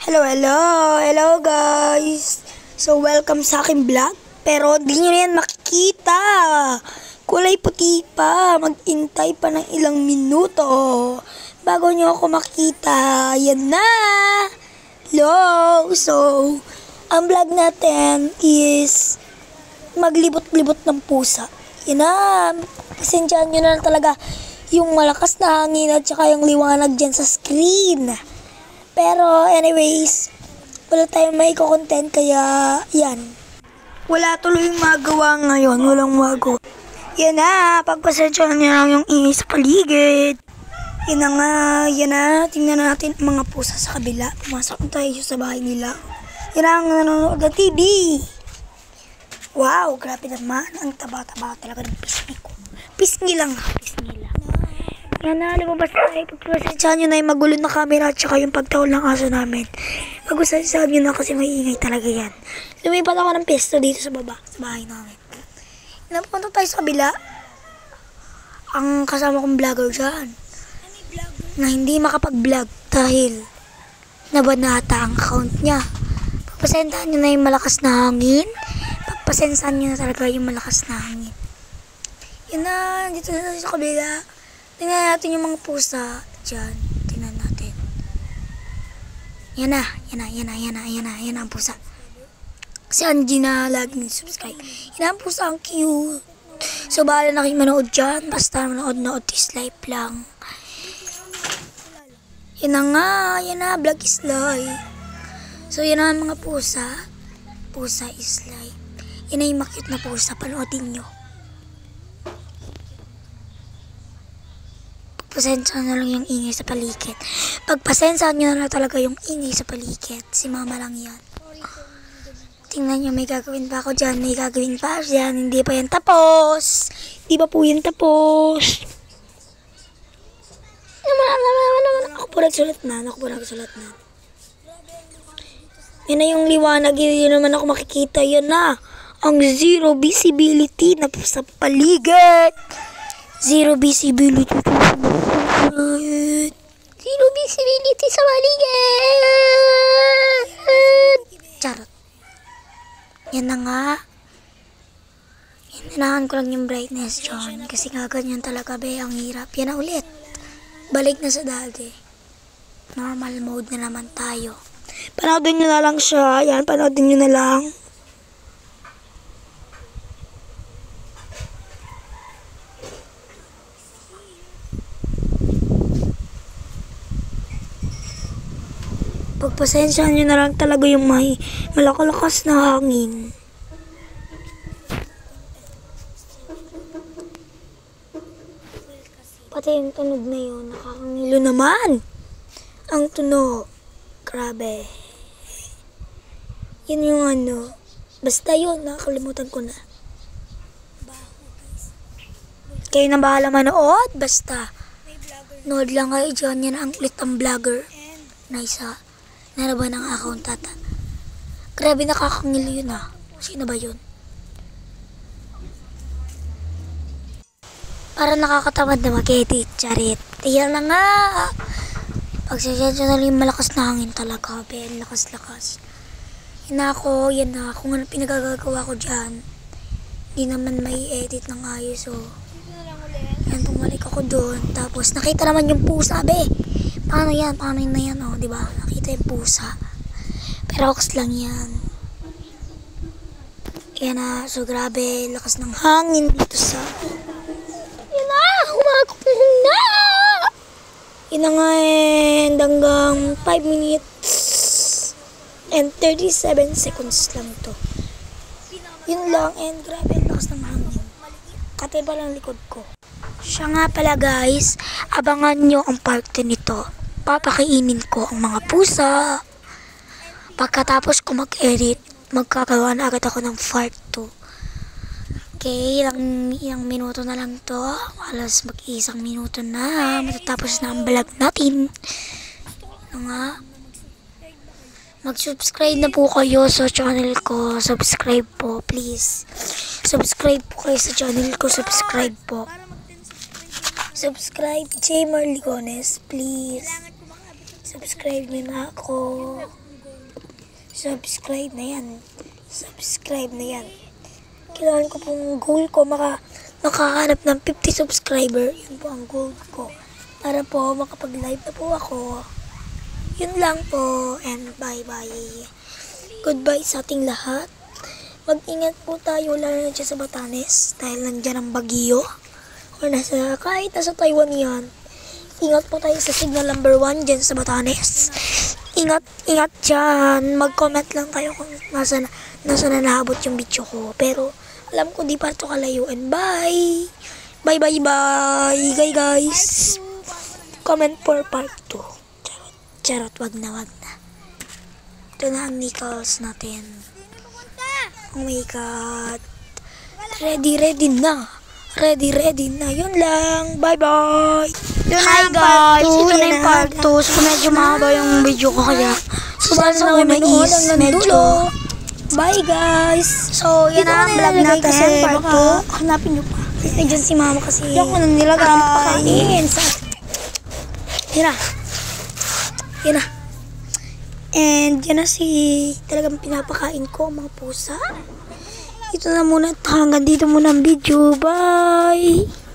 Hello, hello! Hello guys! So welcome sa aking vlog. Pero di nyo na yan makikita. Kulay puti pa. Mag-intay pa ng ilang minuto bago nyo ako makita. Yan na! Hello! So, ang vlog natin is maglibot-libot ng pusa. Yan na! Pasensyahan nyo na talaga yung malakas na hangin at saka yung liwanag dyan sa screen. Pero anyways, wala tayong may content kaya yan. Wala tuloy yung magawa ngayon, walang magawa. Yan na, pagpasensyahan nyo lang yung ingay sa paligid. Yan na nga, yan na, tingnan natin ang mga pusa sa kabila. Pumasok na tayo sa bahay nila. Yan ang nanonood ng TV. Wow, grabe naman, ang taba-taba talaga ng pisngi ko. Pisngi lang. Yan na, lumabas tayo. Pagpasensyahan nyo na yung magulo na camera at saka yung pagtawal ng aso namin. Pagpasensyahan nyo na kasi maingay talaga yan. Lumipat ako ng pesto dito sa baba, sa bahay namin. Napunta tayo sa kabila. Ang kasama kong vlogger dyan. Na hindi makapag-vlog dahil nabanata ang account niya. Pagpasensyahan nyo na yung malakas na hangin. Pagpasensyahan nyo na talaga yung malakas na hangin. Yan na, dito na sa kabila. Tingnan natin yung mga pusa dyan. Tingnan natin. Yan na ang pusa. Si Angie na laging subscribe. Yan ang pusa, ang cute. So, bahala na kayo manood dyan. Basta manood is life lang. Yan na, vlog is life. So, yan na mga pusa. Pusa is life. Yan na yung makute na pusa. Panoodin nyo. Pagpasensyahan na lang yung ingay sa paligid. Pagpasensyahan nyo na talaga yung ingay sa paligid. Si mama lang yan. Tingnan nyo, may gagawin pa ako dyan. May gagawin pa ako dyan. Hindi pa yan tapos. Hindi pa po yan tapos. Ako po nagsulat na. Yan na yung liwanag. Yun naman ako makikita. Yan na. Ang zero visibility na sa paligid. Zero visibility sa paligid. Charot. Yan na nga. Hinahan ko lang yung brightness dyan. Kasi nga ganyan talaga be. Ang hirap. Yan na ulit. Balik na sa dati. Normal mode na naman tayo. Panoodin nyo na lang siya. Yan, panoodin nyo na lang. Pagpasensyahan nyo na lang talaga yung may malakalakas na hangin. Pati yung tunog na yun, nakakangilo naman. Ang tunog, grabe. Yun yung ano, basta yun, nakakalimutan ko na. Kayo na bahala manood, basta. Nood lang kayo dyan, yan ang ulit ang vlogger. Nice ha. Naraban ang account tata. Grabe nakakangilo yun ha. Sino ba yun? Para nakakatamad na mag-edit. Charit. Yan na nga. Pagsasensya na lang yung malakas na hangin talaga. Ben, lakas-lakas. Yan na ako. Kung ano pinagagagawa ko dyan. Hindi naman may edit ng ayos. So, yan, bumalik ako doon. Tapos nakita naman yung pusa be. Paano yan oh, di ba? Nakita yung pusa. Pero ox lang yan. Yan na, so grabe, lakas ng hangin dito sa... Yan na, humagok na! Yan na nga hanggang 5 minutes and 37 seconds lang to. Yun lang, and grabe, lakas ng hangin. Katiba lang likod ko. Siya nga pala guys, abangan nyo ang part 2 nito. Papakainin ko ang mga pusa. Pagkatapos ko mag-edit, magkagawa na agad ako ng part 2. Okay, ilang minuto na lang to. Alas mag-isang minuto na. Matatapos na ang vlog natin. Mag-subscribe na po kayo sa channel ko. Subscribe po, please. Subscribe po kayo sa channel ko. Subscribe po. Subscribe, J. Marligones, please. Subscribe nyo na ako. Subscribe na yan. Subscribe na yan. Kailangan ko pong goal ko makahanap ng 50 subscriber. Yun po ang goal ko. Para po makapag-live na po ako. Yun lang po. And bye-bye. Goodbye sa ating lahat. Mag-ingat po tayo lalo na dyan sa Batanes. Dahil nandyan ang bagyo. O kahit nasa Taiwan yan. Ingat po tayo sa signal number 1 dyan sa Batanes. Ingat dyan. Mag-comment lang tayo kung nasa na naabot yung video ko. Pero alam ko di pa ito kalayo. And bye! Bye! Guys! Comment for part 2. Charot, wag na. Ito na ang nickels natin. Oh my God. Ready na. Ready na. Yun lang. Bye-bye. Hi guys, ito na yung part 2. So medyo mahaba yung video ko kaya Sana na manood hanggang dulo. Bye guys. So yan na ang vlog natin kasi part baka 2. Hanapin nyo pa. Diyan si mama kasi. Diyan ko nang nilagay. Pakain. Yan na. And yan na talagang pinapakain ko ang mga pusa. Ito na muna. Hanggang dito muna ang video. Bye.